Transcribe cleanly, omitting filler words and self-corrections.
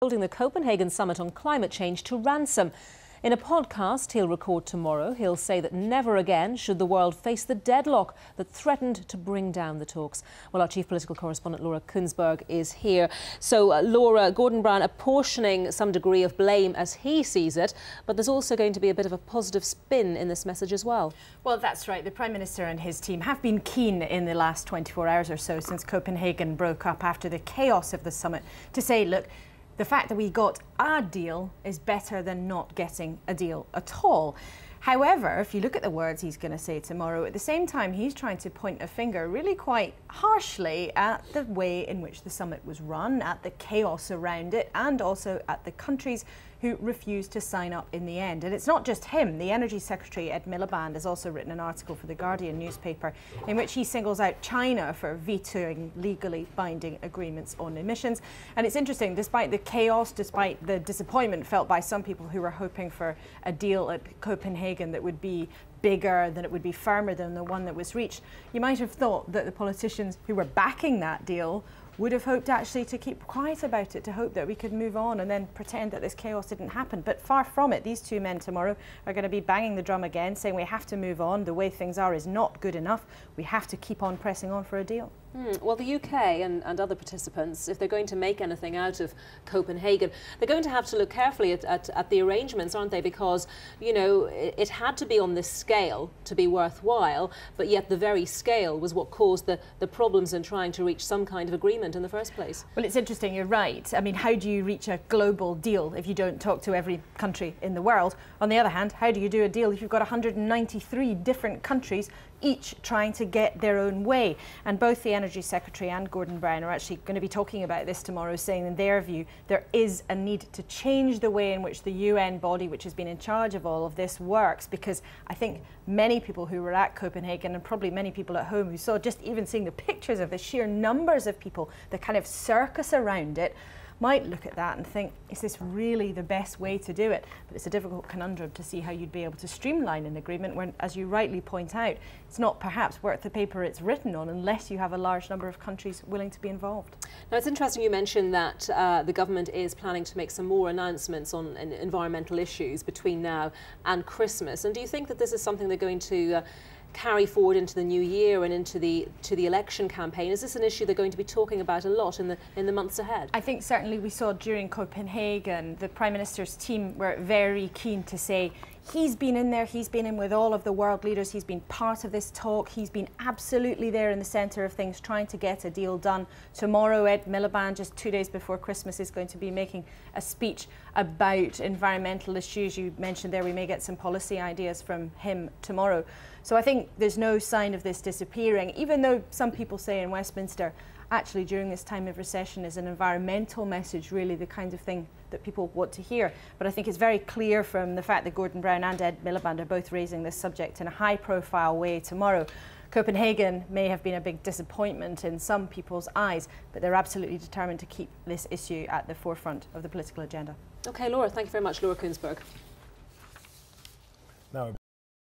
Holding the Copenhagen Summit on climate change to ransom. In a podcast he'll record tomorrow, he'll say that never again should the world face the deadlock that threatened to bring down the talks. Well, our chief political correspondent Laura Kuenssberg is here. So, Laura, Gordon Brown apportioning some degree of blame as he sees it, but there's also going to be a bit of a positive spin in this message as well. Well, that's right. The Prime Minister and his team have been keen in the last 24 hours or so since Copenhagen broke up after the chaos of the summit to say, look, the fact that we got a deal is better than not getting a deal at all. However, if you look at the words he's going to say tomorrow, at the same time he's trying to point a finger really quite harshly at the way in which the summit was run, at the chaos around it, and also at the countries who refused to sign up in the end. And it's not just him. The Energy Secretary, Ed Miliband, has also written an article for the Guardian newspaper in which he singles out China for vetoing legally binding agreements on emissions. And it's interesting, despite the chaos, despite the disappointment felt by some people who were hoping for a deal at Copenhagen that would be bigger, that it would be firmer than the one that was reached, you might have thought that the politicians who were backing that deal would have hoped actually to keep quiet about it, to hope that we could move on and then pretend that this chaos didn't happen. But far from it. These two men tomorrow are going to be banging the drum again, saying we have to move on. The way things are is not good enough. We have to keep on pressing on for a deal. Well, the UK and other participants, if they're going to make anything out of Copenhagen, they're going to have to look carefully at the arrangements, aren't they? Because, you know, it had to be on this scale to be worthwhile, but yet the very scale was what caused the problems in trying to reach some kind of agreement in the first place. Well, it's interesting, you're right. I mean, how do you reach a global deal if you don't talk to every country in the world? On the other hand, how do you do a deal if you've got 193 different countries each trying to get their own way? And both the Energy Secretary and Gordon Brown are actually going to be talking about this tomorrow, saying in their view there is a need to change the way in which the UN body, which has been in charge of all of this, works, because I think many people who were at Copenhagen, and probably many people at home who saw, just even seeing the pictures of the sheer numbers of people, the kind of circus around it, might look at that and think, is this really the best way to do it? But it's a difficult conundrum to see how you'd be able to streamline an agreement when, as you rightly point out, it's not perhaps worth the paper it's written on unless you have a large number of countries willing to be involved. Now, it's interesting you mentioned that the government is planning to make some more announcements on environmental issues between now and Christmas. And do you think that this is something they're going to carry forward into the new year and into the election campaign? Is this an issue they're going to be talking about a lot in the months ahead? I think certainly we saw during Copenhagen, the Prime Minister's team were very keen to say he's been in there, he's been in with all of the world leaders, he's been part of this talk, he's been absolutely there in the centre of things trying to get a deal done. Tomorrow, Ed Miliband, just 2 days before Christmas, is going to be making a speech about environmental issues. You mentioned there we may get some policy ideas from him tomorrow. So I think there's no sign of this disappearing, even though some people say in Westminster, actually during this time of recession is an environmental message really the kind of thing that people want to hear. But I think it's very clear from the fact that Gordon Brown and Ed Miliband are both raising this subject in a high-profile way tomorrow. Copenhagen may have been a big disappointment in some people's eyes, but they're absolutely determined to keep this issue at the forefront of the political agenda. OK, Laura, thank you very much. Laura Kuenssberg.